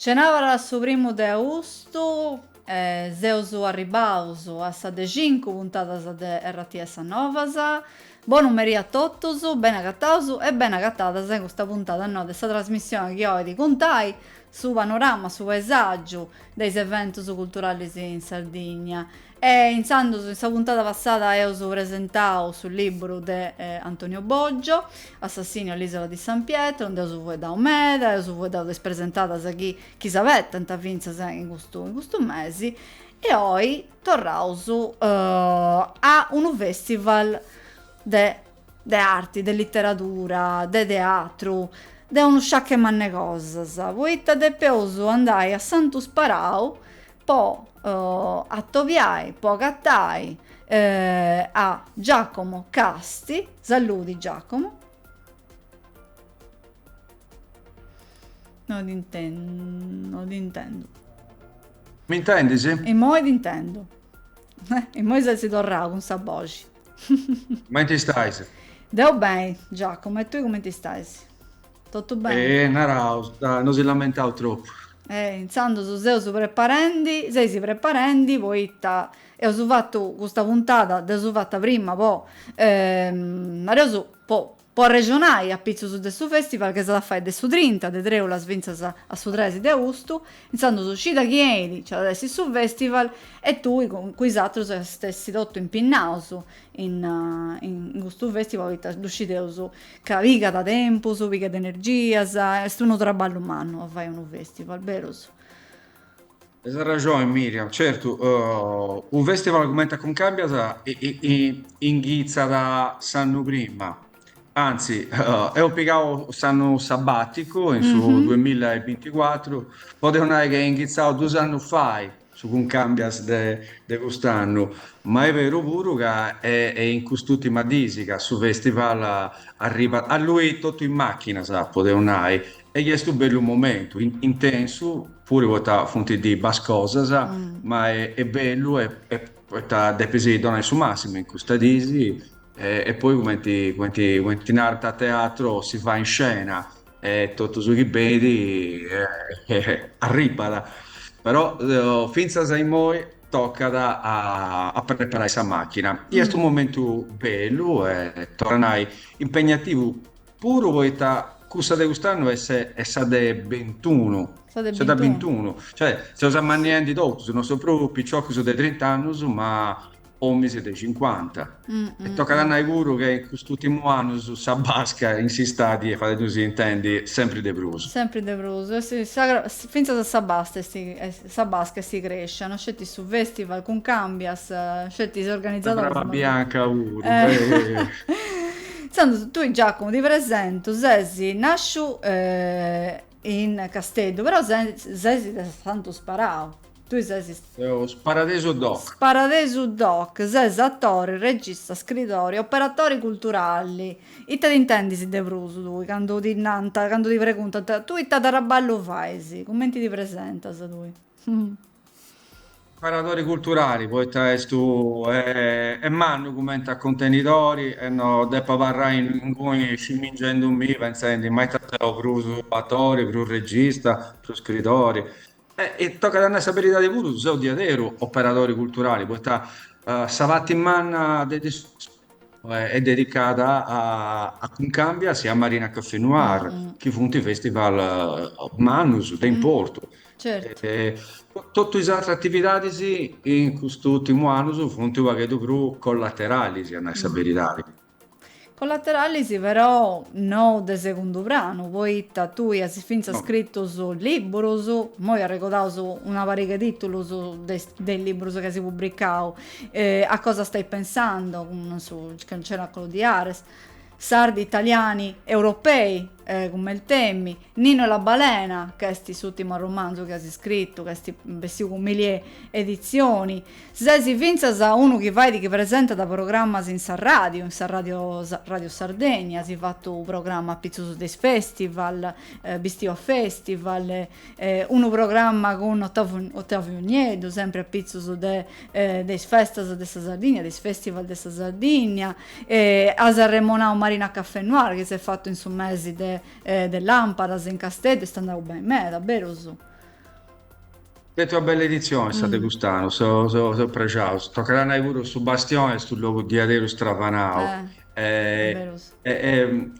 Cenavara su primo de agosto, Zeusu arribausu a sa de 5 puntadas de RTS Novasa. Buon numeri a tottusu, ben agattausu e ben agattadas in questa puntata no, de sa trasmissione che oggi contai su panorama, su paesaggio dei eventi culturali in Sardegna. E iniziando in questa puntata passata io ho presentato sul libro di Antonio Boggio, Assassino all'isola di San Pietro, donde ho dato meda, ho dato presentata a chi sapeva tanta vinza in questo mese. E oggi torniamo a un festival di arti, di letteratura, di teatro, di uno sciacche manne cose. Voi da peoso andai a Santo Sparau, poi a Toviai, poi cattai a Giacomo Casti, saluti Giacomo. Non intendo. Mi intendi, sì? E mo intendo. E mo si torna con sa voce. Come ti stai? Deo bene, Giacomo, e tu come ti stai? Tutto bene? Naraus, non si lamentavo troppo. Iniziando su sei su preparandi, sei si preparandi, poi e ho fatto questa puntata, ho fatta prima, poi adesso po' regionale a pizzo su questo festival che sarà fare su 30, de 3 la svinza a su 13 di agosto, iniziando su Cida Chiedi, cioè adesso su festival, e tu con cui altri stessi tutto impinnato in questo festival che uscite su viga da tempo, su viga di energia, è uno traballo umano a fare un festival, vero? Hai ragione, Miriam. Certo, un festival come con cambia inizia da sanno prima. Anzi, ho piegato l'anno sabbatico in su Mhm. 2024, potevano dire che è iniziato 2 anni fa su un cambias de quest'anno, ma è vero pure che è in quest'ultima disica, su festival arriva a lui tutto in macchina, sa, potevano dire, e gli è stato un bello momento, intenso, pure vota fonti di bascosa, sa, Mm. ma è bello e da Poseidone su massimo in questa disi e poi come in arte a teatro si fa in scena e tutto su che vedi arribala. Però finza sai moi tocca a preparare questa macchina. E è un Mm. momento bello e tornai impegnativo pure voi cussa de quest'anno è sa de 21. State C'è da 21. 21, cioè se usa mannieni di tutto, sono proprio picciotti su dei 30 anni, ma uomini dei 50. Mm, E mm, tocca a mm. noi pure che in quest'ultimo anno su Sabasca insistati e fate tu si intendi sempre De Bruso. Sempre De Bruso, sì, finza da Sabasca si cresce, non scetti su festival con Cambias, scetti si La organizzatori, brava ma bianca Uru, eh. Senti, tu Giacomo ti presento, Sesi, nasci in Castello, però Sesi da Santo Sparao, tu sei Sparadeso Doc. Sparadesu Doc, sei attore, regista, scrittore, operatori culturali. E te intendi si De Bruso tu, quando ti innanta, quando ti pregunta, tu e te raballo fai, sì, come ti presenta se tu? Mm. Operatori culturali, poi tu e Manu commenta contenitori e no, de parrai in cui ci mingendo mi pensando mai stato più attori, più regista, più scrittori e tocca da noi sapere di pure so di adero operatori culturali, poi Savatti Manna è dedicata a Concambia sia a Marina Caffè Mm, Noir, mm, che fu un festival Manus, da mm. Porto. Certo. Tutte le altre attività sì, in quest'ultimo anno sono un pacchetto più collaterali, se non è Mm. verità. Collaterali sì, però no de secondo brano, poi tu hai finza No. scritto sul libro, mo hai ricordato su una variega di titoli del libro che si pubblicava, a cosa stai pensando, sul cenacolo di Ares, sardi italiani, europei, come il Temmi, Nino e la balena, che è quest'ultimo romanzo che hai scritto, che è vestito con mille edizioni, se si pensa a uno che vai che presenta da programma in Sa Radio, Radio Sardegna, si è fatto un programma a Pizzo dei Festival, Bistio Festival, uno programma con Ottavio Niedo, sempre a Pizzo dei Festas de Sardegna, dei Festival de Sardegna, a Sanremo Marina Caffè Noir che si è fatto in su mesi dell'Amparas in Castello e sta andando bene, me, davvero su. detto a bella edizione, state Mm, gustando, so pregiato. Toccherà andare pure su Bastione, sul luogo di Adero Stravanao. è E, vero.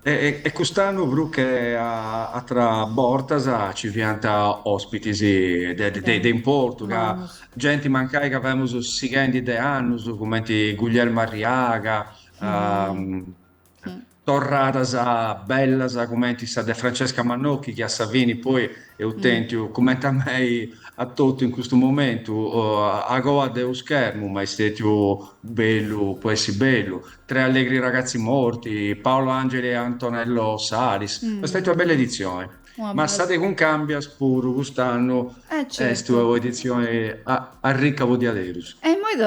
e quest'anno che a tra Bortasa ci pianta ospiti sì, Sì, in Portugal, Manus. gente mancai che avevamo su Sigendi de Annus, come Guglielmo Arriaga, Mm, ehm, mm, Torrata bella come sa De Francesca Mannocchi che a Savini poi è mm. utente come a me a tutto in questo momento a goa dello schermo ma è stato bello può essere bello tre allegri ragazzi morti Paolo Angeli e Antonello Salis è stata una bella Mm, edizione una ma bella... state con cambia spuro quest'anno è Certo. stata un'edizione a ricca di aderos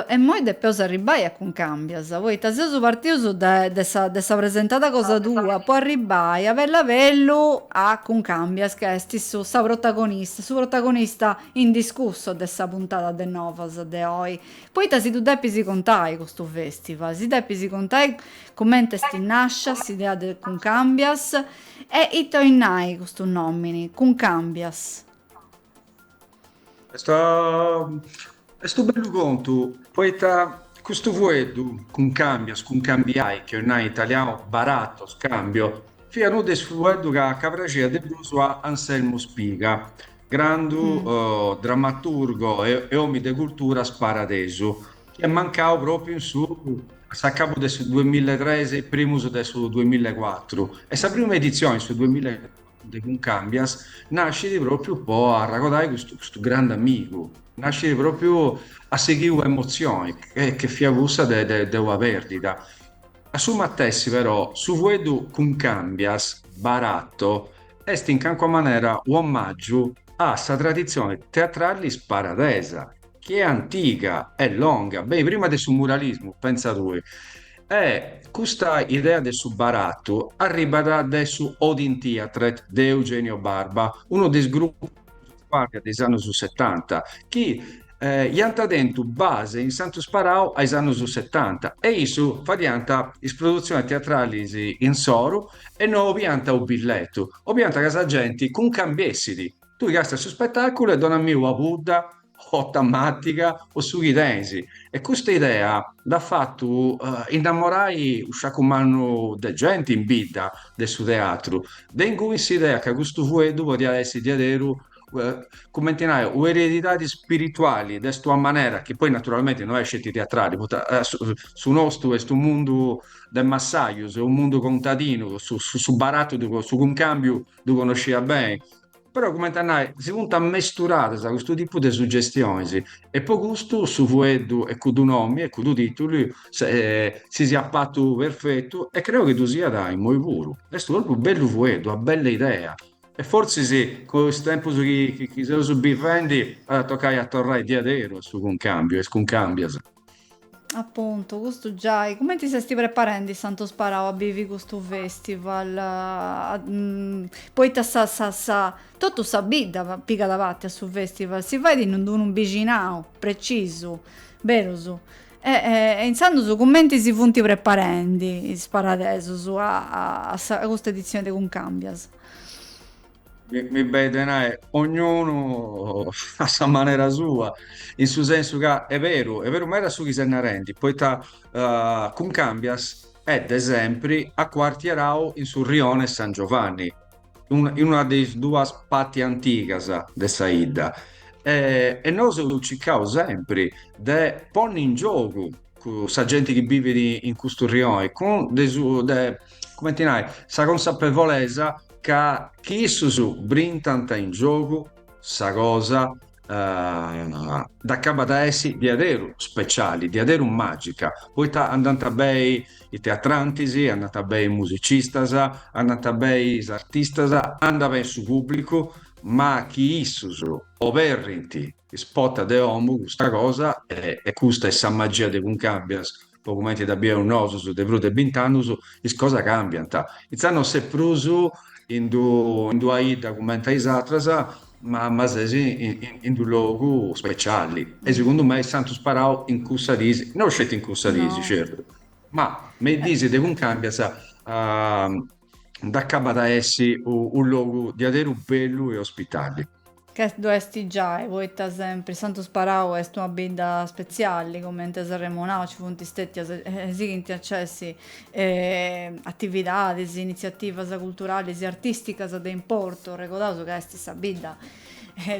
E moi de peus arribai a cun cambias. Voi taseusu partius de sa presentata cosa tua, poi arribai a Vella Vellu a cun cambias, che est su protagonista indiscusso de sa puntata de Novas de oi. Poi si tu depisi contai questo festival, si depisi contai commente sti nascias, s'idea de cun cambias, e ito innai questo nomini, cun cambias. Sto, sto bello conto, poi questo vueto con cambias, con cambiai, che non è italiano baratto, scambio, fia nude su vueto che cavragia de bluso a Anselmo Spiga, Mm, grande drammaturgo e uomo di cultura sparadeso, che è mancato proprio in su, a capo del 2013, primo del 2004, e sa prima edizione sul 2004 di Con Cambias nasce proprio un po' a raccontare questo grande amico, nasce proprio a seguire emozioni che fiavussa della perdita. A su Mattessi però, su Vuedu con Cambias, baratto, est in qualche maniera un omaggio a questa tradizione teatrale sparadesa, che è antica, è lunga, beh, prima del suo muralismo, pensa tu. E questa idea del suo baratto arriva da adesso Odin Theatre di Eugenio Barba, uno dei gruppi degli anni 70, che gli hanno dentro base in Santo Sparao agli anni 70 e isso fa dianta in produzioni teatrali in Soro e non pianta un biglietto, o pianta casa gente con cambiessidi. Tu gasta sul spettacolo e donami una Buddha o tammatica o sughi densi. E questa idea l'ha fatto innamorai un sciacumano di gente in vita del suo teatro. Dengo questa idea che questo vueto poteva essere di adero come intendai, un'eredità di spirituali, di sua maniera, che poi naturalmente non è scetti teatrali, su nostro è un mondo del massaio, è un mondo contadino, su baratto, su un cambio, tu conosci bene. Però, come intendai, si punta a mesturare questo tipo di suggestioni, sì. E poi questo su Vuedo e con due nomi e con due titoli si sia fatto perfetto e credo che tu sia dai, molto puro. È stato proprio bello Vuedo, una bella idea. E forse sì, con questo tempo su chi se lo subifendi, toccai a tornare di adero su un cambio, e su un cambio. appunto, questo già. E come ti stai preparando, Santo Sparao, a vivi questo festival? Poi ti tutto sa bida, pica davanti a sul festival, si fa di un vicinao, preciso, vero su. E insando su commenti si funti preparando, spara adesso, su, a questa edizione di Concambias. Mi vede, ognuno a sua maniera sua, in suo senso che è vero, ma era su chi se ne rendi, poi con cambias è ad esempio a quartierao in sul Rione San Giovanni, in una delle due parti antiche di Saida. E noi ci sempre, de pone in gioco questa gente che vive in questo rione, con come ti dirai, sa consapevolezza che chi su brintanta in gioco, sa cosa, da cabadaesi di adero speciali, di adero magica. Poi andata bene i teatrantisi, è andata bene i musicistas, è andata bene gli artistas, andava bene su pubblico, ma chi issusu o verrinti spotta de homo questa cosa e questa è sa magia di un cambias come da bere un oso su de vrute bintanus is cosa cambian ta izano se prusu in du aida come ta isatrasa ma se in du logo speciali e secondo me Santo Sparao in Cussadisi non scelti in Cussadisi No. certo ma mi dici di un cambias da acaba da essi un luogo di adero bello e ospitale. che dovresti già, e voi sempre, Santo Sparau è una bida speciale, come in Sanremo, ci sono stetti seguenti accessi, attività, iniziative culturali e artistiche da importo, ricordato che è questa bida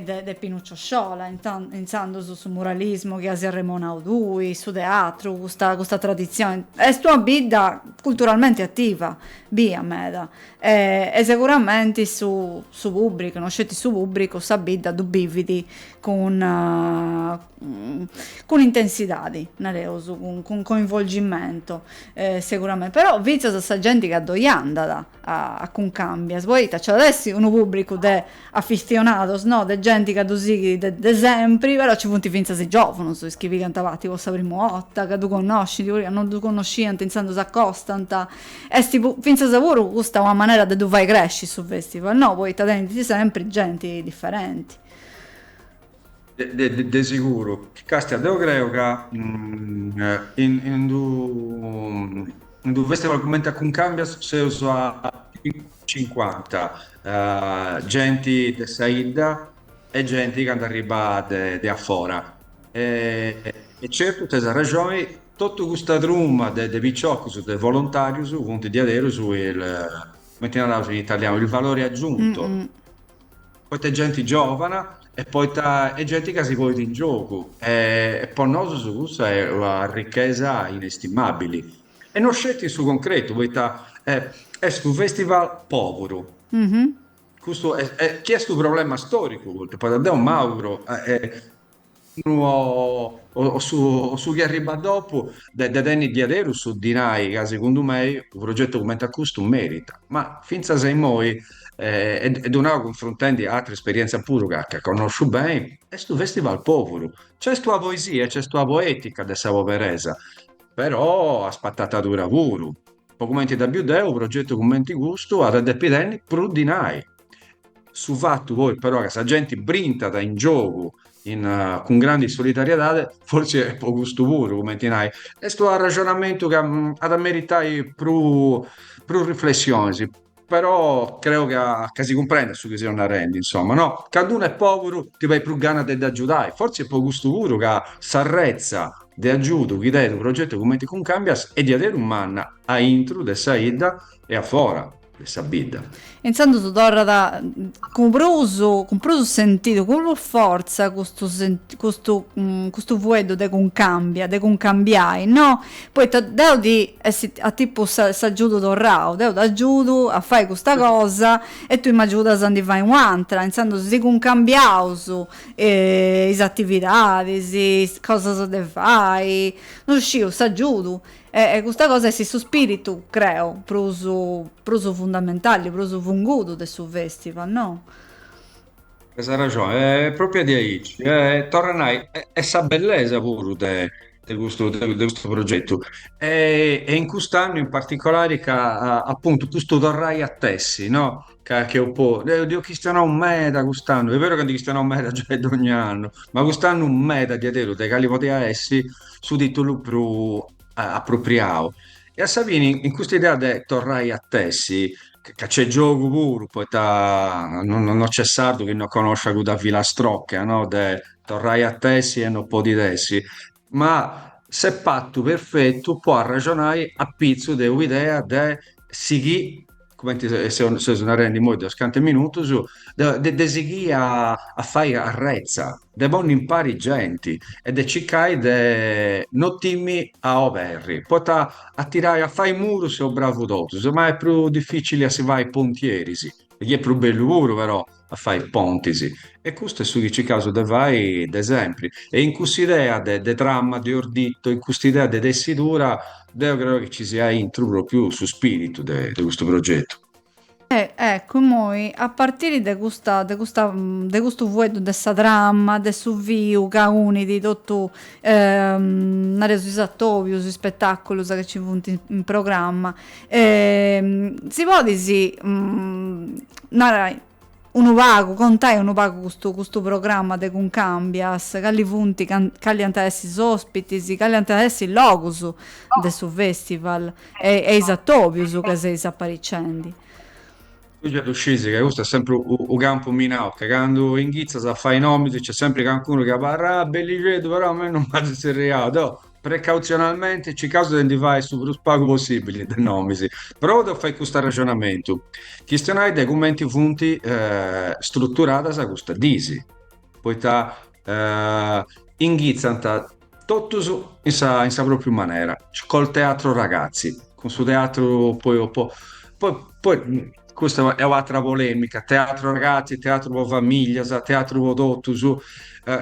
de Pinuccio Sciola, iniziando su muralismo che si arremonau lui, su teatro, questa tradizione. È una bida culturalmente attiva, via meda. E sicuramente su pubblico, non scetti su pubblico, sa bida du bividi con intensità, con coinvolgimento, sicuramente. Però vizia sa gente che addoianda a con cambia. Poi c'è adesso un pubblico de affezionados, no? De gente che addosighi de sempre, però ci punti finza si giovano, su schivi cantavati, vostra prima otta, che tu conosci, non tu conosci, pensando si accostanta, e finza savuro questa è una maniera di tu vai cresci su festival, no? Poi ti sempre gente differenti. De sicuro. Castia, devo credo che in un festival come a cambia si usa 50 gente de Saida e gente che arriva de affora. E certo, te hai ragione, tutto questo drum de picciocchi, de volontari, su punti di adero su come ti narravo in italiano, il valore aggiunto. Mm-mm. Poi c'è gente giovane e poi c'è gente che si vuole in gioco e per noi su questo è una ricchezza inestimabile. E non scetti su concreto, poi è un festival povero. Mhm. Questo chi è questo problema storico? Poi abbiamo Mauro, o su chi arriva dopo, da anni di adesso, su Dinai, che secondo me un progetto come questo merita. Ma finza sei noi, ed una confrontando altre esperienze pure che conosco bene, è questo festival povero. C'è sta poesia, c'è sta poetica dessa poveresa, però ha spattatatura pure. Documenti da Biudeo, progetto commenti gusto, ad adepidenti, prudinai. Su fatto poi però che se la gente brinta da in gioco con grande solidarietà, forse è poco gusto puro, come ti nai. E sto al ragionamento che ad meritare più riflessioni, sì. Però credo che si comprenda su che sia una rendi, insomma, no? Quando uno è povero ti vai più gana di aiutare, forse è poco gusto puro che s'arrezza di aiuto, chi dà un progetto come ti con cambias e di avere un manna a intro, de saida e a fora, de sabida. Iniziando tu torna da con proso sentito, con più forza questo vuoto de con cambiai, no? Poi deo di a tipo s'aggiudo torrao, deo t'aggiudo a fare questa cosa e tu mi aiuta a andare in un'altra, iniziando si con cambiauso, is attività, cosa so de fai, non scio, s'aggiudo. E questa cosa è su spirito, creo, proso fondamentale, proso funguto del suo festival, no? Questa ragione, è proprio di Aici. Tornai, è sa bellezza pure di questo progetto. E in quest'anno in particolare che appunto questo torrai a Tessi, no? Che un po', Dio cristiano un meta quest'anno, è vero che di cristiano un meta già è ogni anno, ma quest'anno un meta di adero, dei cali poteva essere su titolo più appropriato. E a Savini, in questa idea di torrai a Tessi, che c'è gioco pure, poi non c'è sardo che non conosce da Vilastrocca, no? De torrai a tessi e non può di tessi, ma se patto perfetto può ragionare a pizzo di un'idea di sighi, come se non rendi molto scante minuto, su, de sighi a fare arrezza, de buoni impari genti, e de ciccai de non timmi a overri, poi a tirare a fare i muri se ho bravo tutto, ma è più difficile a si va ai pontieri, sì. Gli è più bello pure però a fare i ponti, sì. E questo è su che ci caso de vai d'esempi. E in questa idea de dramma, di ordito, in questa idea di tessitura, io credo che ci sia intro più su spirito di questo progetto. Ecco, moi a partire da questo vuoto, dessa dramma, de su viu, ca unidi, tutto, naresu is attobius, is spettaculus che ci funt in programma, si podisi, narai, unu pagu, contai unu pagu custu programma de cun cambias, calli funti, calli anta essi ospitis, calli anta essi locus de su festival, e is attobius che seis apparicendi. Tu già uscisi, che questo è sempre un campo minato, che quando in Ghizza sa fare i nomi, c'è sempre qualcuno che parla, ah, belli però a me non mi si reato. Precauzionalmente, ci caso di fare il più spago possibile dei nomi, sì. Però devo fare questo ragionamento. Questionare dei commenti punti strutturata sa questa disi. Poi sta in Ghizza, tutto in sa propria maniera, col teatro ragazzi, con su teatro poi questa è un'altra polemica, teatro ragazzi, teatro per famiglia, teatro per tutto,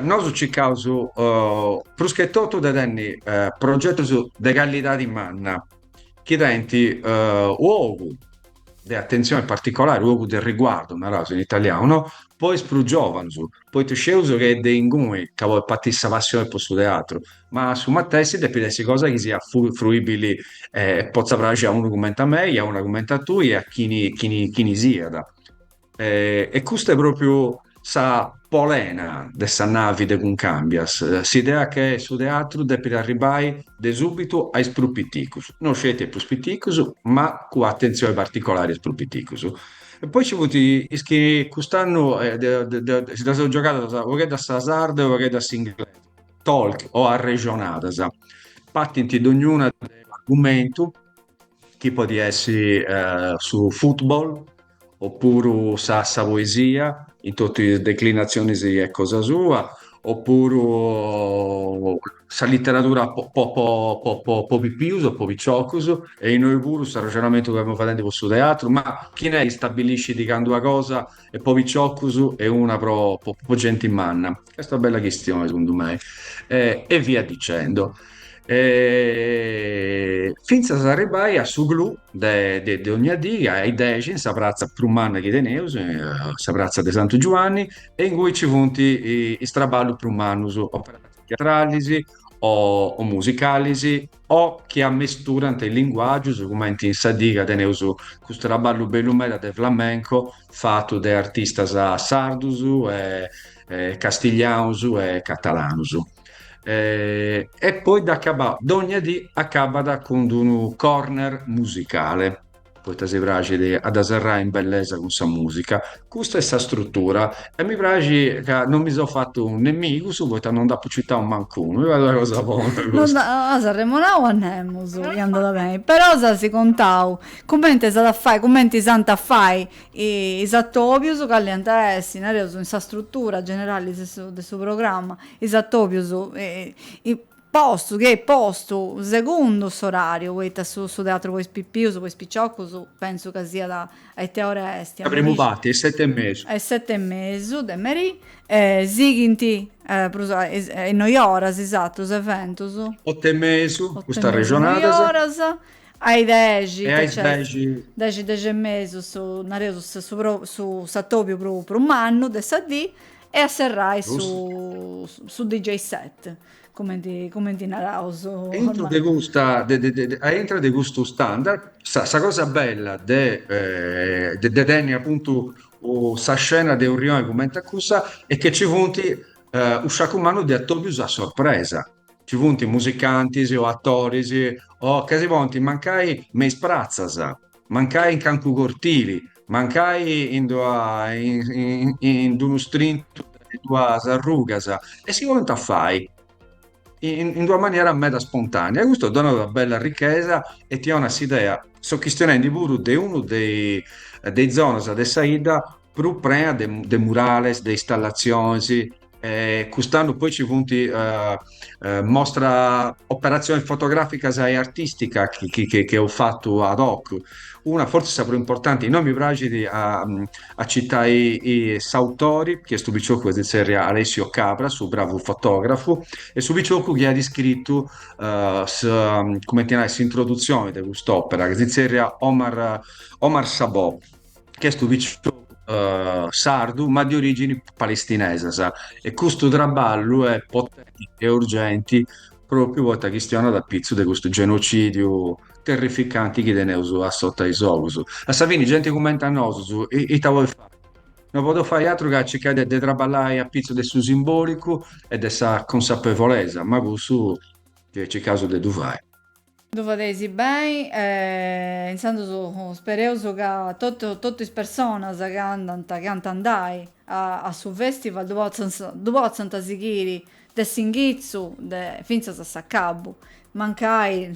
noi su Ciccao, proschetto da anni, progetto su legalità di manna, chiedenti uovo, di attenzione particolare, uovo del riguardo, una cosa in italiano, no? Poi spruggiovano su, poi tu sceso che dei ingumi, che vuoi patissa passione per questo teatro, ma su Mattessi deve essere cosa che sia fruibili possa piacere a uno commenta a me, a uno commenta a tu e a chi ne sia. E questo è proprio sa polena dessa navide con cambias. S'idea che su teatro deve arrivare de subito ai spruppiticus. Non scegliete più spitticus, ma con attenzione particolare ai spruppiticus. E poi ci vuoti che quest'anno si da sono giocato o che da Sasardo o che da Singlese, talk o arregionata, sa. Pattinti di ognuna dell'argomento, che può essere su football, oppure sa poesia, in tutte le declinazioni si è cosa sua, oppure sa letteratura po' più piusa, po' piccioccus, e in noi pure sta ragionamento che abbiamo fatto con questo teatro, ma chi ne stabilisce di quando una cosa è po' piccioccus e una po' gente in manna? Questa è una bella questione, secondo me. E via dicendo. Finza s'arribai a su glu de ogni dia, ai decin, sa prazza prumana chi de Neus, sa prazza de Santo Giovanni, e in cui ci funti i straballo prumannus, operazioni teatralisi, o musicalisi, o che ammesturante il linguaggio, come in Sadiga de Neus, questo traballo bellumeda de flamenco, fatto de artistas sardus, castiglianus e catalanus. E poi da ogni dì accabada con un corner musicale. Poi ti si piace ad aserrare in bellezza con questa musica. Questa è questa struttura. E mi piace che non mi sono fatto un nemico, su poi non da più città un mancuno. Mi vado una cosa buona Non questa. da, a Sanremo non andiamo su, è andata bene. Però sa si contau, commenti sa da fai, commenti santa fai, i sattopius che li interessi, in questa struttura generale del suo programma, i sattopius, i posto, che è posto, secondo orario, questa su teatro voi spippius, voi spicciocco, penso che sia da, ai te ore esti, a Avremo dici fatti 7 mesi. è 7 e mezzo, de meri, Siginti, e noi horas, esatto, se ventus, 8 mesi, otto e questa mezzo, noi regionata, horas, ai 10, e che ai c'è, 10 10 e mezzo, su, nareo, su Sattopio per un anno, de Sadì, e a Serrai giusto? su DJ set, come di Narauso Entro ormai. de gusta, entra de gusto standard, sa cosa bella de Denny appunto sa scena de un rione commenta accusa è che ci punti usciacumano di attori a sorpresa. Ci punti musicanti o attori o che si punti mancai me sprazzasa, mancai in Cancu Cortili, mancai in uno strinto di tua Sarrugasa e si conta fai in due maniere a meta spontanea. E questo dona una bella ricchezza e ti ha una idea. So questionando pure di uno dei zone de saída più prima de murales, de installazioni. Quest'anno poi ci punti mostra operazione fotografica e artistica che ho fatto ad hoc. Una forse saprà importante, noi mi piace a citare i Sautori, che è sto bicciocco di serie Alessio Capra, su bravo fotografo, e su bicciocco che ha descritto come ti questa introduzione di quest'opera, che si serie Omar Sabò, che è sto bicciocco sardo, ma di origini palestinese, sa? E questo traballo è potente e urgente proprio volta questione da pizzo di questo genocidio terrificante che ne uso a sotto i sousu. A Savini, gente commenta a noi su, e te vuoi fare? Non posso fare altro che cercare di traballare a pizzo del suo simbolico e della consapevolezza, ma questo che c'è caso di due fare. Dove desi bem, intanto spereuso che tutte le persone che hanno andai a su festival dove seguire de singizzu de finza a cabo. Mancai,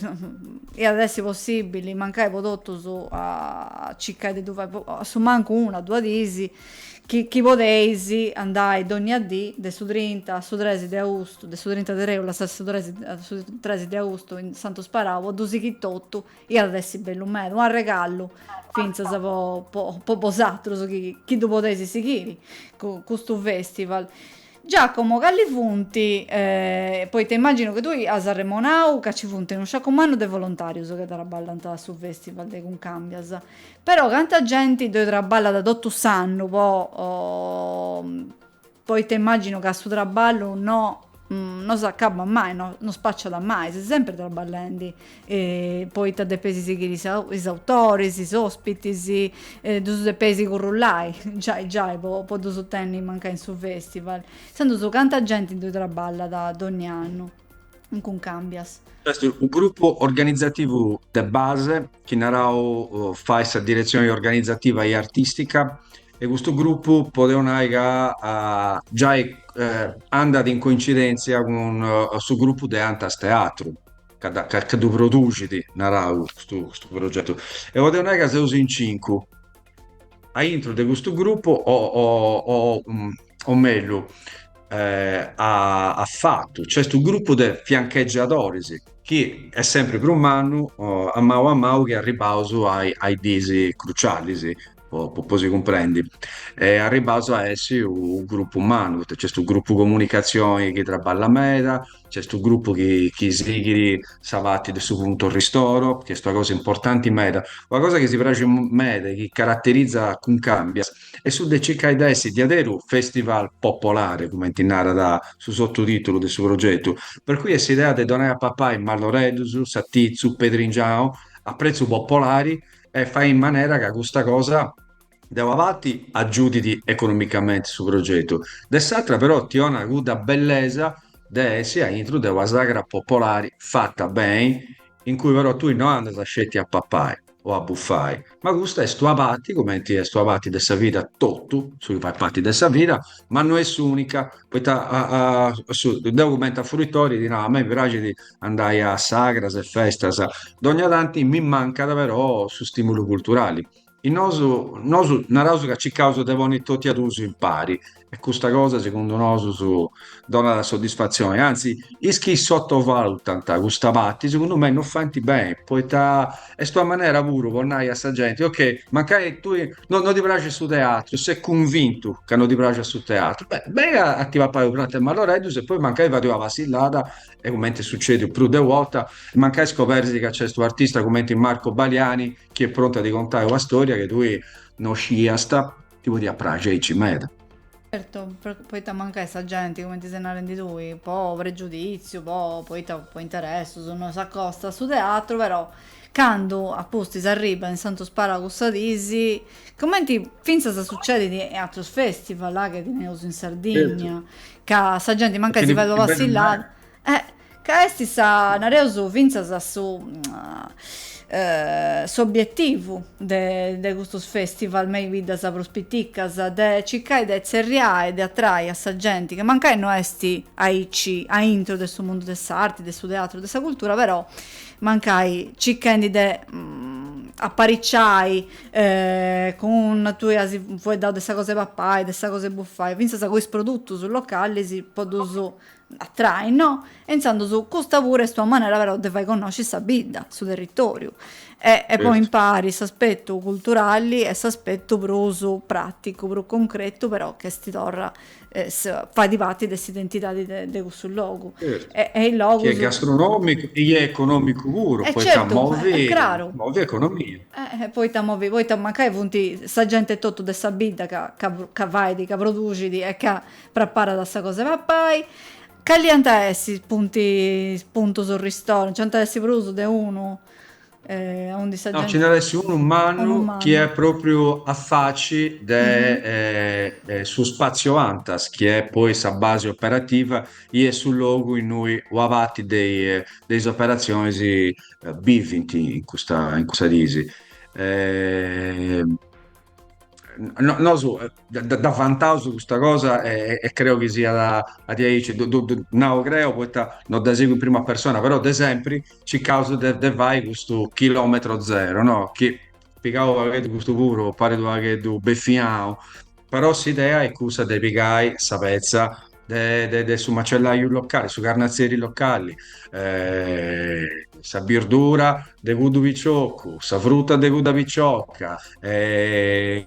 e adesso è possibile, mancai prodotto a cercare di dove, a su manco una, due disi, chi poteisi andai ogni dì, de su 30 a su 13 di agosto, de su 30 di regola, a su 13 di agosto in Santo Sparavo, dusi chi totto, e adesso è bello meno, un regalo, finza sa po posatro, so chi tu potesi seguire, con questo festival. Giacomo, Galli Funti, poi ti immagino che tu a Sanremo Now, che ci funti un sacco mano de volontari che traballano sul festival de Concambias. Però tanta gente dove traballa da 8 anni, poi ti immagino che a suo traballo no, non si acaba mai, no, non spaccia da mai, si sempre traballando. E poi ti depesi seguire i autori, i ospiti, dus depesi currullai, già, po dus tenni manca in su festival. Sento su tanta gente dove traballa da ogni anno, in Concambias. Questo è un gruppo organizzativo de base che narrao fa questa direzione organizzativa e artistica e questo gruppo poteva già andare in coincidenza con il suo gruppo di Antas Teatro che tu produci di narrao questo progetto e poteva che se usi in cinque a intro di questo gruppo o meglio ha fatto c'è questo gruppo di fiancheggiatori sì, che è sempre per un anno a Mau che arriva ai desi cruciali sì, poi si comprendi a ribaso a essi un gruppo umano c'è questo gruppo comunicazione che traballa meda c'è questo gruppo che si savati del suo punto ristoro che è una cosa importante in meda una cosa che si piace in meda che caratterizza Concambia e su de circa idee di Aderu festival popolare come ti narra su sottotitolo del suo progetto per cui questa idea di donare a papà in Malloredusu, Sattizu, Pedringiao a prezzi popolari e fai in maniera che questa cosa andiamo avanti aggiuditi economicamente sul progetto. Dess'altra però ti ho una guda bellezza de sia intro de una sagra popolare fatta bene in cui però tu non andai a scetti a papà o a buffai, ma questa è stuabatti, come ti è stuabatti dessa vita tutto, sui fatti dessa vita, ma non è unica, poi su documenta fruitori di no, a me piace di andare a sagras e festas, d'ogni tanto mi manca davvero su stimoli culturali. Il nosu naraus che ci causa devoni tutti ad uso impari e questa cosa secondo noi dona la soddisfazione anzi ischi sottovalutano questa batti secondo me non fanti bene poi è sta maniera pure con a sta gente ok magari tu non ti piace su teatro sei convinto che non ti piace su teatro beh attiva poi un attimo allora e poi magari vado a vacillata e come ti succede più di volta mancai scoperti che c'è questo artista come Marco Baliani che è pronto a raccontare una storia che tu non sciasta tipo di appraggia e ci mette. Certo, poi ti manca questa gente, come ti sei rendi tu, un po' pregiudizio, poi ti può interesse, non si accosta su teatro, però quando apposto si arriva in Santo Spara con Sadisi, come ti finza se succede di altri festival, là, che ne uso in Certo. Sardegna, che sa gente manca Perché si vede bene o vacillare, male, che esti sa, nareuso finza sa su obiettivo de questo festival mai vide sa prospetticas de cercare de zerriare de attrarre a sa gente che mancai no esti a intro del suo mondo dell'arte, del suo teatro, della cultura, però mancai cercando de apparicciai con tu asi vuoi dare delle cose pappai, delle cose buffai, pensa sa questo prodotto sul locale si può attrai, no? E insomma, su questa pure sta maniera però di fai conoscere sa vita sul territorio e poi certo. impari questo aspetto culturale e questo aspetto proso, pratico, pro concreto, però che si torna fa di parte dessa identità di questo luogo Certo. e il Che logo è gastronomico e è economico puro, è poi certo, è chiaro. muovi economia. Poi ti muovi, poi ti mancai punti, sta gente tutto de sta vita che vai, che produci e che prepara da questa cosa pappai. Calianta essi punti sul ristorante, c'è essi produso de uno. onde sa No, ce gente, n'è adesso un un umano che umano. è proprio a facci Mhm. su spazio Antas, che è poi sa base operativa e è sul luogo in cui ho avanti delle operazioni bivinti in questa disi. Eh, no, no, da vantaggio questa cosa e credo che sia a dieci, no, credo, poi non da seguire in prima persona, però ad esempio ci causa de vai questo chilometro zero, no? Che piegavo che questo puro, pare che du beffiamo, però l'idea è cosa de piegai savezza su macellaio locali, su carnazzieri locali, sa verdura de gudu viciocu, sa frutta de guda vicioca, e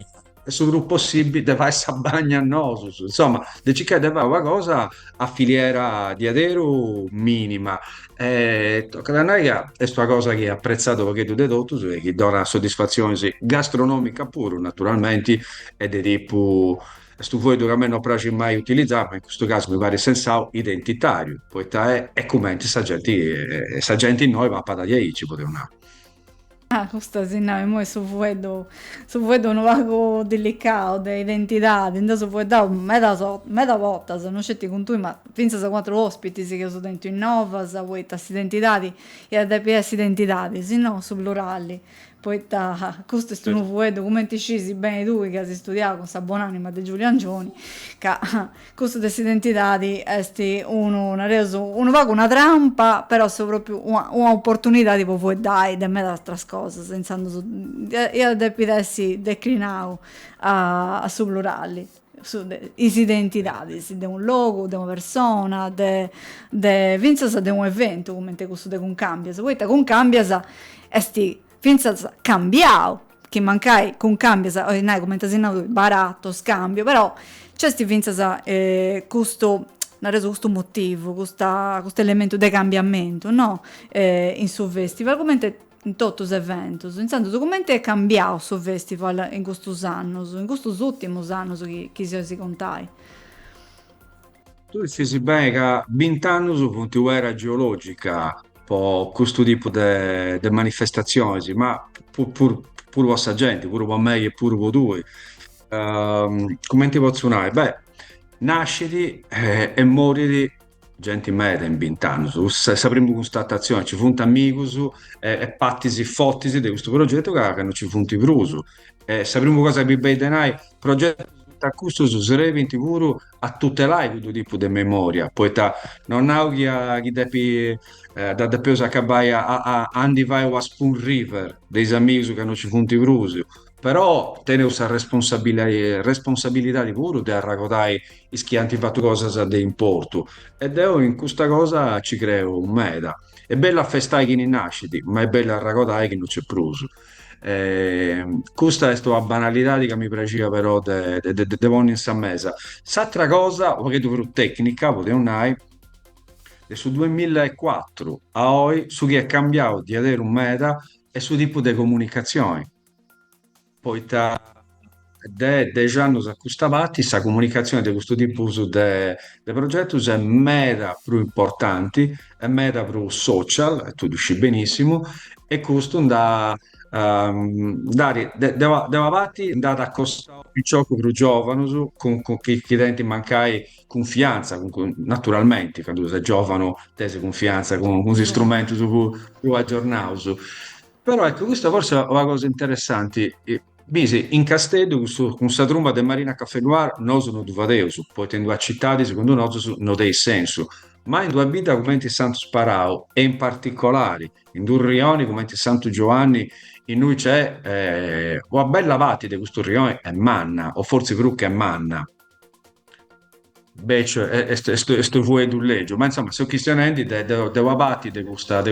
sul gruppo possibile deve essere bagnosos, insomma, decicare deve una cosa a filiera di adero minima. Tocca da noi che è questa cosa che ho apprezzato perché tu hai detto e che dà soddisfazione sì, gastronomica pure, naturalmente, ed è tipo, sto voi che a me non piace mai utilizzare, ma in questo caso mi pare sensao identitario, poi è come sa gente in noi va a padaglia ci potevano. Ah, questa sì, no, mo su vedo un vago delicato, de identidade, inda su vedo meda volta, se non c'è con tu, ma pensa a quattro ospiti sì che sono dentro in nova, sa vuoi tas identidadi e ad PS identidadi, sì no, su plurali. Poi questo è un vuoi documenti scesi bene tu che hai studiato con sta buonanima di Giuliangioni, che questo delle identidadi è uno reso, uno va con una trampa, però è proprio un'opportunità tipo vuoi dai, da me da altre cose, senza io devi declinare a su plurali su is identidades de un logo, de una persona, vinzas de un evento, come te questo de con cambias. Poi te con cambias esti vinzas cambiau, che mancai con cambias, nai come te sinau baratto, scambio, però c'è sti vinzas questo ha reso questo motivo, questo elemento di cambiamento, no? In su festival, come in tutti gli eventi. Intanto, come è cambiato su festival in questi anni, in questi ultimi anni che si contai? Tu dici bene che 20 anni su una guerra geologica, po' questo tipo di manifestazioni, ma pure vostra gente, pure per me e pure per voi. Come ti posso dire? Beh, nasciti e moriri gente media in 20 anni. Questa prima constatazione, ci funt amigos e pattisi fottisi di questo progetto che non ci funt i brusu. La prima cosa che vi vedenai, progetto a questo su sarebbe sicuro a tutelare questo tipo di memoria, poiché non ha che depi da depois acabai a Andy vai a Spoon River, dei amici che non ci funt i brusi, però tenere questa responsabilità di puro di raccontare i schianti fatto cose di importo ed io in questa cosa ci creo un meda. È bella festare chi ne nasce, ma è bella raccontare chi non c'è pruso. Questa è la banalità che mi piaceva però di ogni in mesa. S'altra cosa, perché tu per tecnica, potevo andare, e su 2004 a oggi, su chi è cambiato di avere un meta e su tipo di comunicazione. Poi da 10 anni a questa parte, questa comunicazione di questo tipo di progetto è meta più importante, è meta più social, e tu dici benissimo, e questo da deve avanti, andare a costare più gioco più giovane, con chi denti mancai confianza, naturalmente, quando sei giovane, tesi confianza con gli Sì. strumenti più aggiornati. Però ecco, questa forse è una cosa interessante. Bisi, in Castello, con questa tromba di Marina Caffè Noir, noi sono duvadeus, poi in due città, secondo noi, non dei senso. Ma in due vite come in Santo Sparao, e in particolare in due rioni come in Santo Giovanni, in cui c'è una bella vati di questo rione è manna, o forse Grucca è manna. Beh, cioè, sto vuoi d'ulleggio, ma insomma, sono cristianetti devo abbatti di questo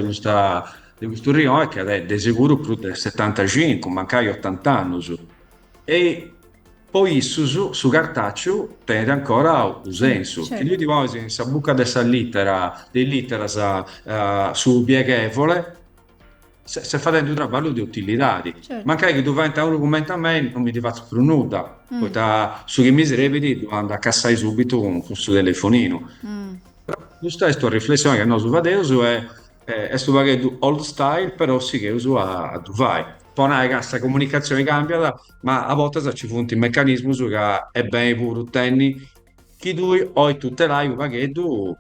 rione che è di sicuro più del 75, mancai 80 anni. E poi su cartaceo tende ancora un Sì, senso. Che io certo, ti voglio in sa buca dessa littera, di littera su pieghevole, se fate un trabalho di utilità. certo. Mancai che tu vai a un documento a me, non mi ti faccio più nulla. Poi Mm, su che mi revedi, devo andare a cassare subito con questo telefonino. mm. Però questa è questa riflessione che noi su Vadeus è è sto vaghetto old style, però sì che uso a Dubai. Poi non è che questa comunicazione cambia, ma a volte se ci funti il meccanismo su che è bene pure tenni, chi tu o tutte l'hai un vaghetto,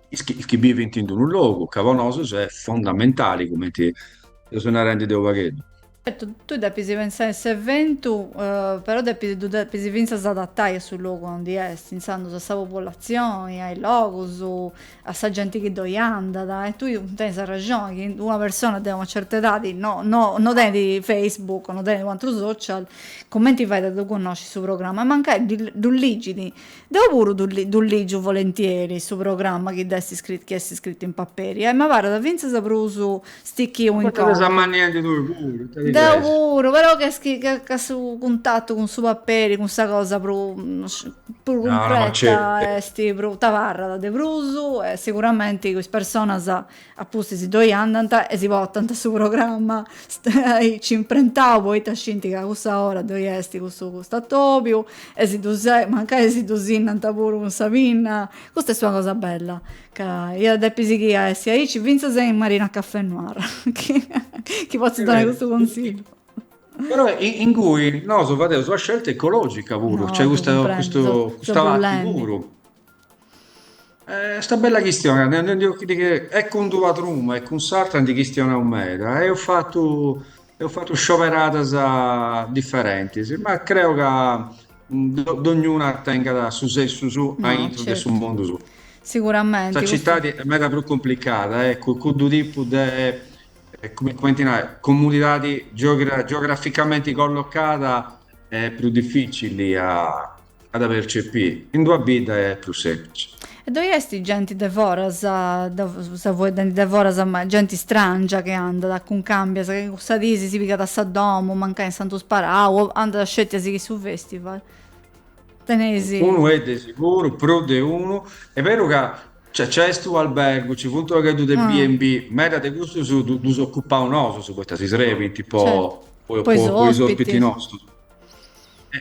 il chi vive in un luogo, cavonoso è fondamentale come ti sono rendi del vaghetto. Tu devi pensare a questo evento, però devi pensare a adattare sul luogo dove è, pensando a questa popolazione, ai locus, a sta gente che dove anda, e tu hai ragione, che una persona di una certa età, non è di Facebook, non è di quattro social, come ti fai da tu conosci questo programma? Ma anche du ligidi, devo pure du ligio volentieri su programma che è scritto in paperi, ma guarda, da Vince Sapruso sticchi Ma un poi te incontro. manni anche tu pure, te li Da credi? pure, però che su contatto con su paperi, con sta cosa pro No, no, ma c'è. concreta, sti pro tavarra da de brusu, e sicuramente queste persone appunto si doi andano e si votano su programma, ci imprentavo, poi ti scinti che a questa ora doi esti con sta topio, e si dose, magari si dosinanta pure con sa pinna, questa è una cosa bella, che io da pisichia sia ci vince se in Marina Caffè Noir, che posso dare questo consiglio. Però in cui no, so, vado, sua scelta ecologica pure, No, c'è tu comprendi, so questa vacchi bullendi. pure. Sta bella questione, è con due trum, è con sarta di questione un metro, e ho fatto scioperate differenti, sì, ma credo che ognuna tenga da su sé, su, a No, intro del suo certo. mondo su. Questa Sicuramente, città questo è mega più complicata, con due tipi di come comunità geograficamente collocate è più difficili ad aver percepire. In due vite è più semplice. e dove esti gente de foras, se vuoi de foras, ma gente strangia che anda da con cambia, se questa disi si pica da Saddomo, manca in Santo Sparao, anda da scegliasi su festival. Tenesi. Uno è di sicuro, pro di uno. È vero che c'è questo albergo, ci punto che tu del Ah, B&B, meta di gusto su occupa un oso su questa si sarebbe, certo. tipo, Poi su poi gli ospiti ospiti. nostri.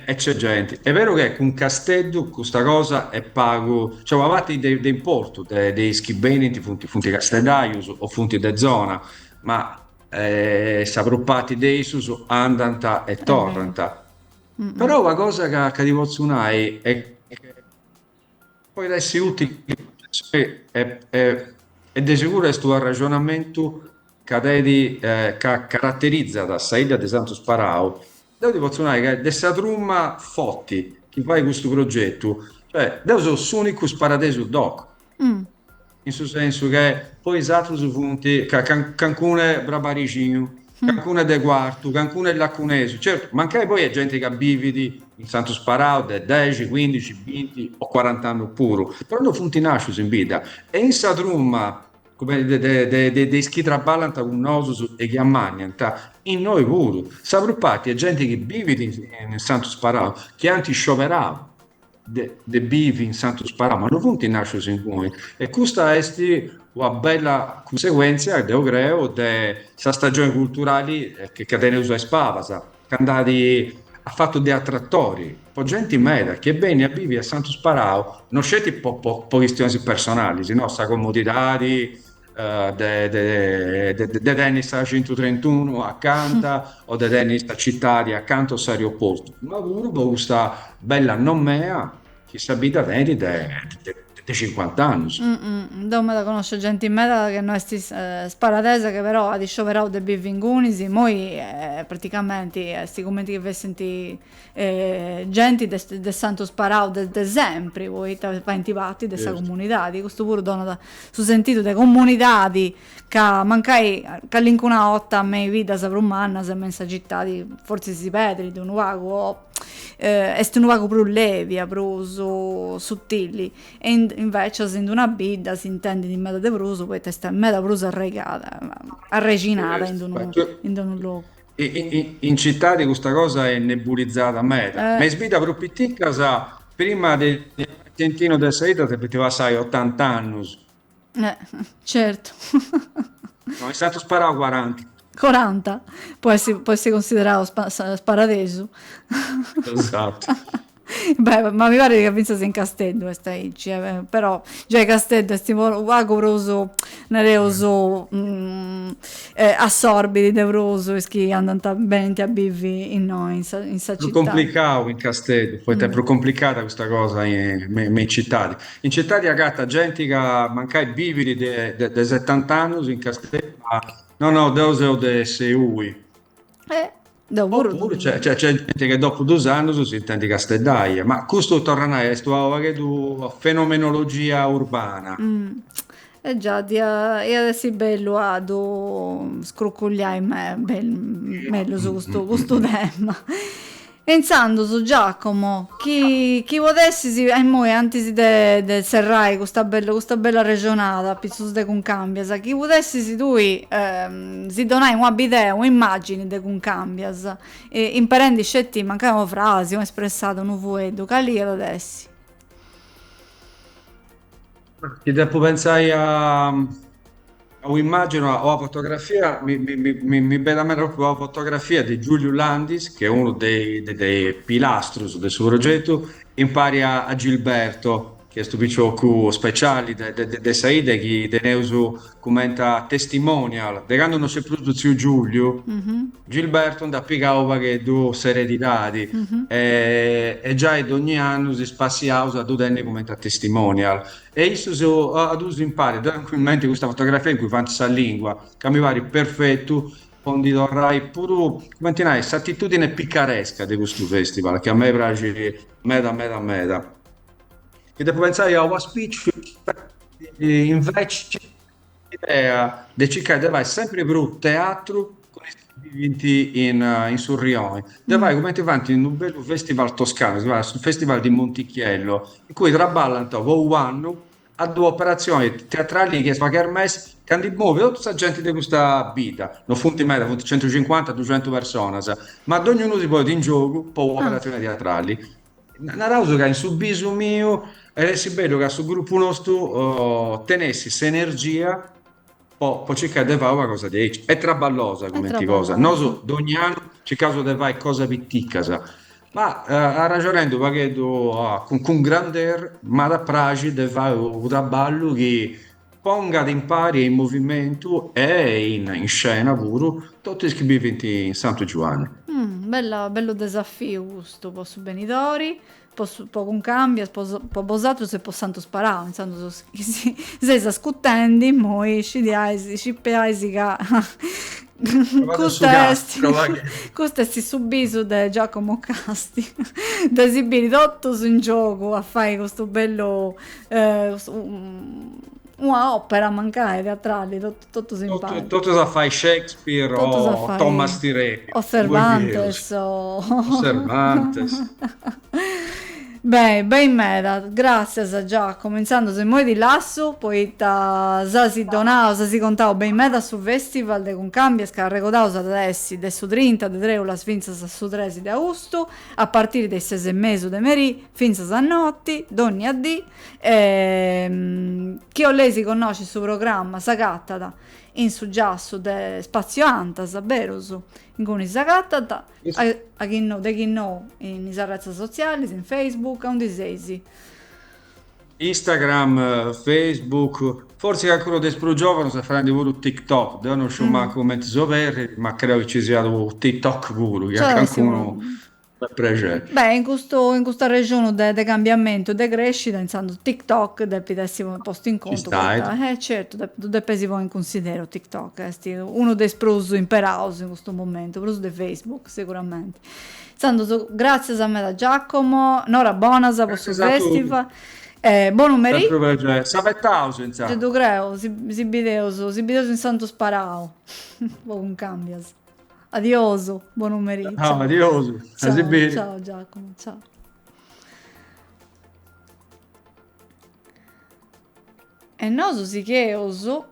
E c'è gente. È vero che con Castello questa cosa è pago, cioè a parte d'importo, dei schibeni, funti castellaius o funti de zona, ma saproppati dei su andanta e È vero. torrenta. Mm-mm. Però la cosa che ti posso dire è che poi essere utili è di sicuro questo ragionamento che caratterizza la saída di Santo Sparao. Devo ti posso dire che dessa trumma fotti che fai questo progetto, cioè, devo sono l'unico sparadeso doc Mm. in suo senso che poi esatto su punti, Cancun è Brabarigino, Cancun è De Quarto, Cancun è Lacunese, certo, ma anche poi è gente che vive in Santo Sparao da 10, 15, 20 o 40 anni pure, però non funti nasce in vita, e in Sadrumma, come dei schitraballano con nosus e chiamani, in noi pure, saprupati è gente che vive in Santo Sparao, che anti scioperato, de vivi in Santo Sparao, ma non funti nasce in voi. E questa è una bella conseguenza, io credo, delle stagioni culturali che ne usa Spavasa, che andati ha fatto dei attrattori, poi gente in meda che bene a vivi a Santo Sparao, non scegli po' questioni personali, sino sta comodità di de tennis a 131 accanto o de tennis a città di accanto a aeroporto, ma pure questa bella non mea che si abita dentro di 50 anni. Dove da conosce gente in meta che non è sparatesa che però ha di scioperare dei bivingunisi, poi praticamente sti commenti che vi senti gente del santo sparao de sempre, voi fa intivati dessa Certo. comunità, di questo pure dona su sentito de comunità che mancai che l'incuna otta a me vita saprà umana se mensa città di forse si pedri di un vago est un vago più levi, più sottili e invece essendo una bidda si intende di meta de bruso poi testa meta bruso arregata arreginata Certo. Beh, in un luogo in città di questa cosa è nebulizzata a meta. Ma eh, è sbida proprio pitticca, sa, prima del Argentino del Saida te poteva sai 80 anni, eh, certo no, è stato sparato 40. 40 può essere considerato sparadeso Esatto. Beh, ma mi pare che pensa sia in Castello questa ICI, però già in Castello stiamo vago nereuso assorbiti devroso e che andano bene a vivi in noi in sa Più città. complicato in Castello, poi è Mm. più complicata questa cosa in città. In città di Agata, gente che manca i bividi de 70 anni in Castello, ma no, no, devo de SUI. Eh, devo pure Oppure c'è gente che dopo 2 anni si intende Castellaia, ma questo torna a questo che tu fenomenologia urbana. mm. Già, e adesso è bello a do scroccogliare meglio su questo tema. Pensando su Giacomo, chi potessi si, e mo antes de serrai questa bella regionata, pizzos de Cuncambias, chi potessi si tu si donai un video, un'immagine de Cuncambias, e imperendi scetti mancavano frasi, ho espressato un vueto, cali lo dessi. Ti devo pensare a un'immagine o a fotografia, mi vede a me proprio la fotografia di Giulio Landis, che è uno dei pilastri del suo progetto, in pari a Gilberto, che è questo cu speciali de Saide, che teneuso commenta testimonial, de quando non c'è più zio Giulio, Mhm, Gilberto da piccava che due serenità mhm. e già ad ogni anno si spaziava a due anni come testimonial. E isso so, ad uso impari, tranquillamente questa fotografia in cui fanno questa lingua, che mi pare perfetto, quando dovrai pure, come ti questa attitudine picaresca di questo festival, che a me piace meda, meda, meda. E dopo pensare a una speech, invece, l'idea di cercare di fare sempre più teatro con i vinti in Surrione. Dove vai Mm. come ti avanti in un bel festival toscano, si va sul festival di Montichiello, in cui traballano un anno a due operazioni teatrali che si fa Kermesse, che hanno di muovere tutta questa gente di questa vita, non funti mai, funti 150-200 persone, ma ad ognuno si può in gioco per Ah, operazioni teatrali. Una cosa che in su biso mio è si bello che sul gruppo nostro tenessi questa energia poi cercare di fare una cosa di ecce. È traballosa è come ti cosa. Noi traballoso. ogni anno cerchiamo di fare cosa pitticca, sa. Ma a ragionando perché con grande air, ma da pragi di fare un traballo che ponga ad impari in movimento e in scena pure tutti i che vivono in Santo Giovanni. Bello desafio questo, posso benitori, posso poco un cambia, po bosato se possanno sparare, insomma, se si scuttendi, moi ci peaisi che Vado su gas, questo trova che questo è subiso da Giacomo Casti, da esibire tutto in gioco a fare questo bello, una opera mancare teatrale, tutto simpatico. tutto sa fai Shakespeare Tutto sa o Thomas fai Tirreni, o due virus, Cervantes o... o Cervantes. Beh, ben meda, grazie a Giacomo. Iniziando se muovi di lasso, poi si donava, si contava ben meda su festival de con cambia, scarregodaus adesso, adesso 30 de treu las finzas su 13 de agosto, a partire dai 6 mesi de meri, finzas a notti, donni a di, chi o lei si conosce su programma, sagattata, in su giasso de spazio antas, berus, in cui sagattata, a chi no, de chi no, in reti sociali, in Facebook, a un disesi. Instagram, Facebook, forse che ancora del più giovane si faranno pure TikTok, non so Mm. manco come si ma credo che ci sia un TikTok pure, che Cioè, anche qualcuno è presente. beh, in questa regione di cambiamento e di crescita, insomma, TikTok deve essere posto in Ci conto, stai? perché, certo, deve essere in considero TikTok, è uno dei sprusi imperaus in questo momento, sprusi di Facebook, sicuramente. Insomma, grazie a me da Giacomo, Nora Bonasa, per questo Grazie a tu, festival, buon sempre numerì, presente. Sapettavo ci senza. tu creo, si videos in Santo Sparao, con cambias. Adioso, buon numerì, Ciao, ciao. adios, a Ciao, bene. ciao Giacomo, ciao. E noso si che oso,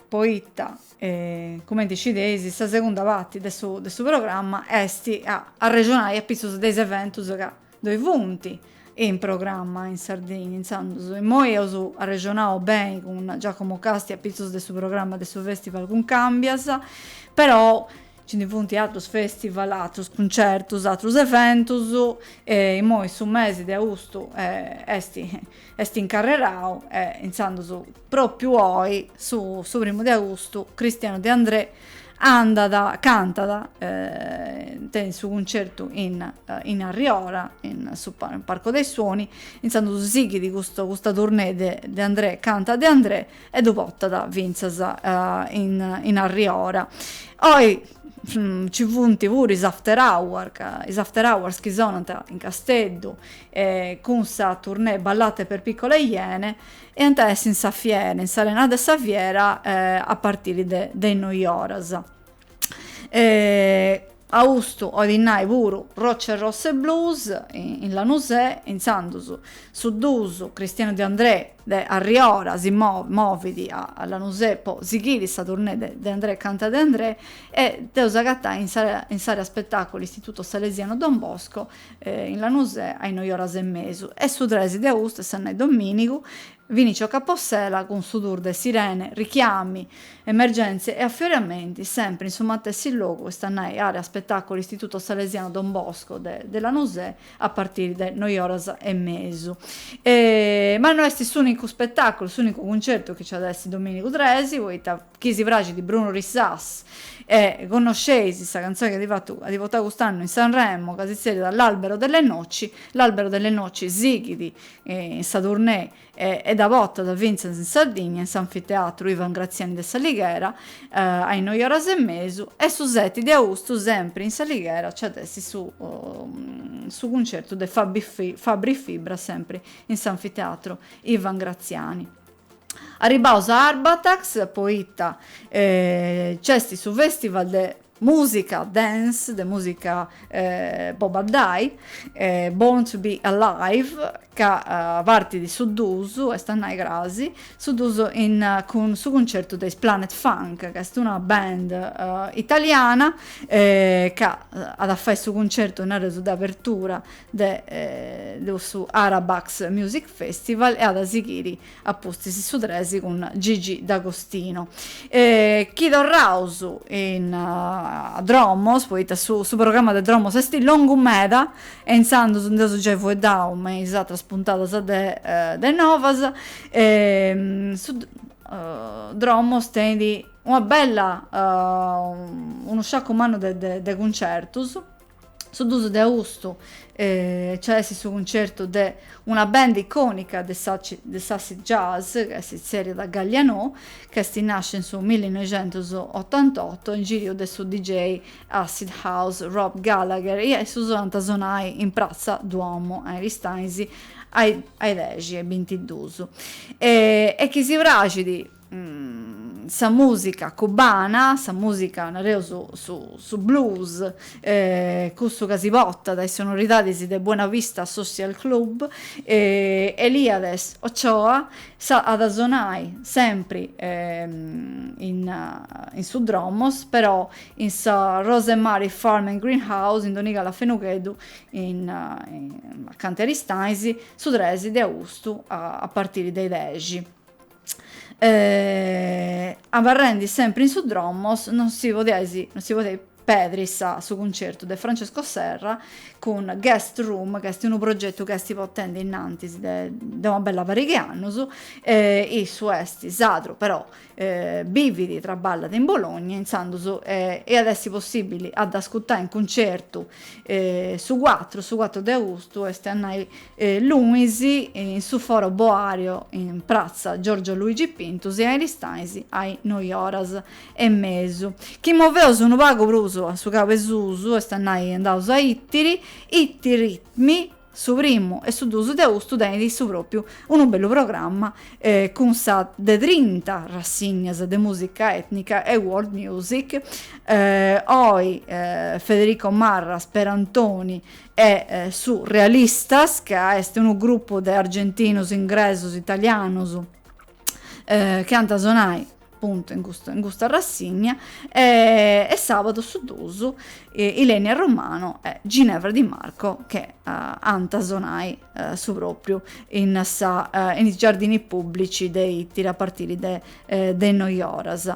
poitta, come decidesi, sta seconda parte del suo programma, esti a regionale a pisos dei eventos che doi punti in programma in Sardegna, in Sandoso. E moi oso a regionale bene con Giacomo Casti a pisos del suo programma del suo festival con Cambias, però ci funt atros festival, atros concertos, atros eventos, e imoi su mese de augustu est incarrerau, e insandos propriu oi, su 1 de augustu, Cristiano De André cantada, ten su concertu in Arriora, in su Parco dei Suoni, insandos sighi di custa tournée de André canta De André, e du portada vinzas in Arriora. Oi ci funt puru is after hours chi sonant in Casteddu, cun sa tournée Ballate per piccole iene, e ant'est in sa fiera, in s'arenà de sa fiera, a partire de noi oras. Augustu odi nai puru Rocce Rosse Blues in Lanusè, insandos su dusu Cristiano De André de Arriora si movidi a Lanusè, po sighiri sa tournée de André canta De André, e deus agattai in s'area spettacolo Istituto Salesiano Don Bosco, in Lanusè ai 9 ore e mesu, e su 3 de augustu s'annai dominigu Vinicio Capossela con su tour de sirene, richiami, emergenze e affioramenti, sempre in su matessi luogo, stannai area spettacolo Istituto Salesiano Don Bosco de Lanusè, a partire de 9 ore e mesu. Ma non è l'unico spettacolo, l'unico concerto che c'è adesso domenico 3, poita chi si frage di Bruno Rissas, e conoscesi questa canzone che ha votato quest'anno in Sanremo, che si serie dall'Albero delle Noci, Zighidi, in sta tournée, e da volta da Vincenzo in Sardegna, in Sanfiteatro Ivan Graziani de Salighera, ai 9 ore e mesu, e su 7 de augustu, sempre in Salighera, c'è adesso su concerto de Fabri Fibra, sempre in Sanfiteatro Ivan Graziani. Arribaus a Arbatax, poita c'esti su festival de musica dance, de musica Bobadai, Born to be Alive, ca parti di su dusu, e stannai grasi, su dusu con su concerto dei Planet Funk, che è una band italiana, ca ad fare su concerto in area d'apertura su Arabax Music Festival, e ad sighiri apposti su tresi con Gigi D'Agostino. Chido Rausu a Dromos, poita su programma de Dromos esti longu meda, e insandos ndeus già fu daum e is atras puntadas de novas, Dromos tendi una bella uno sciacco mano de concertus. Su 2 de augustu c'è su concerto de una band iconica de Sassy Jazz, che si serie da Gaglianò, che si nasce su 1988, in giro de su DJ Acid House Rob Gallagher, e su sonai in Piazza Duomo ai Ristaisi ai 10 e 22. E chi si fragidi sa musica cubana, sa musica nareo su blues, cussu ca si porta dai sonoridades de Buena Vista Social Club, Eliades Ochoa ad sonai sempre in su Dromos, però in sa Rosemary Farm and Greenhouse in Doniga la Fenughedu a Canteristaisi su 3 de augustu a partire dai 10. A Varrendi sempre in su Dromos non si potei pedri su concerto de Francesco Serra con Guest Room, che è un progetto che si potende innanti de una bella varieghe annus, e su esti sadro però bividi tra ballate in Bologna, insandus e adesso possibili ad ascoltare in concerto su 4 de augustu, e stannai Luisi in su foro Boario in Piazza Giorgio Luigi Pintus, e ai Ristaisi ai 9 ore e mesu. Chi moveo su un pago bruso a su capo e susu, e stannai andaus a Ittiri ritmi su 1 e su 2 de augustu tendi su proprio un bello programma con sa de 30 rassignas de musica etnica e world music, Federico Marras per Antoni e su Realistas, che è un gruppo de argentinos ingresos italianos che antasonai appunto in questa rassegna, e sabato su 2 Ilenia Romano e Ginevra Di Marco, che antasonai su proprio in i giardini pubblici dei tira partiti de noi oras.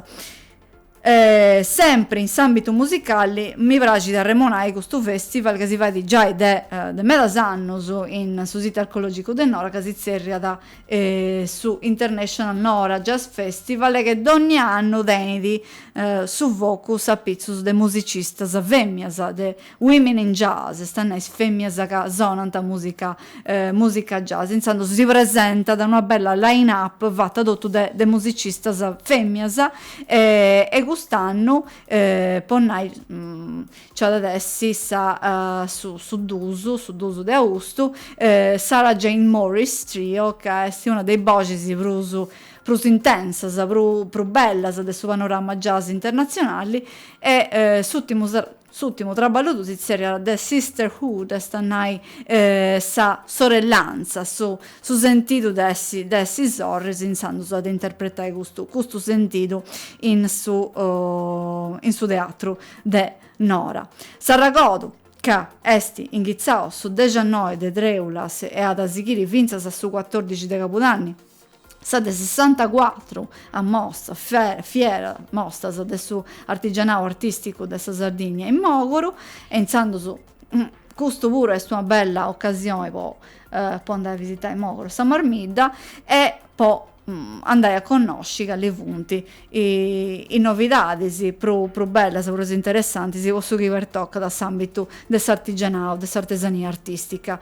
Sempre in s'ambito musicale mi piace da remonare questo festival che si fa di già de medas annos in su sito archeologico de Nora, che si zerria da su International Nora Jazz Festival, che ogni anno tenidi su vocus a pizzus de musicistas femmias, de women in jazz, stanno femmias che sonanta musica jazz, insomma si presenta da una bella line-up fatta tutto de musicistas femmias, e quest'anno ponnai c'è adesso su Dusu de Augusto, Sarah Jane Morris Trio, che è una dei voci più intensas, più bellas del suo panorama jazz internazionali, e s'ultimo traballo si seria The Sisterhood, stanai sa sorellanza, su sentido dessi sorris, insandus ad interpretare questo sentido in su teatro de Nora. S'arragodu che esti inghizzao su 19 de Dreulas e ad asichiri finzas su 14 de Capodanni, sa de 64 a mostra, fiera mostras de su artigianau artistico de sa Sardigna in Mogoru, e insando su questo pure è una bella occasione per andare a visitare Mogoru Sa Marmidda, e poi andai a conoscere le punti i novidades più belle, più interessanti si possono che tocca da s'ambito dell'artigianato, dell'artesania artistica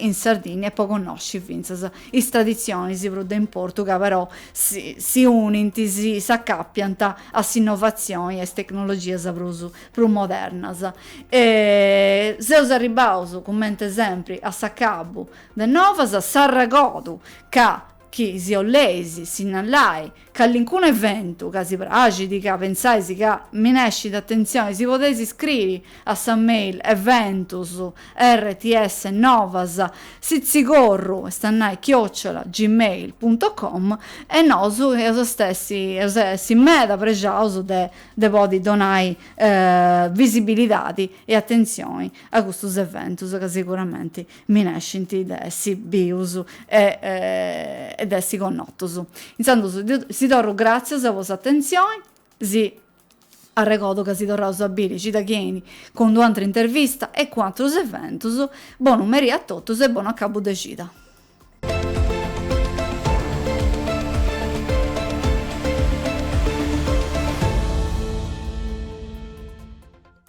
in Sardegna, e poi conosci finzas le tradizioni più d'importo che però si uniti, si accappiano a innovazioni e tecnologie più moderne. Seus arribaus, come sempre, a Saccabu de Novas, s'arragodu che chi si ollesi, si innallai, che all'incun evento, che si pragidi, che pensaisi, che mi nesci d'attenzione, si potesi iscrivi a sa mail eventus rts novas sizzicorru e stannai @gmail.com, e nosu stessi meda pregiausu de podi donai visibilidadi e attenzioni a questi eventus, che sicuramente mi nescinti de essi bius ed essi connottus. Intanto si torro grazie a vostra attenzione, si arregodo che si torrà a bilici da chieni con due altre interviste e quattro eventus. Buon numeri a tutti e buon a capo de cita.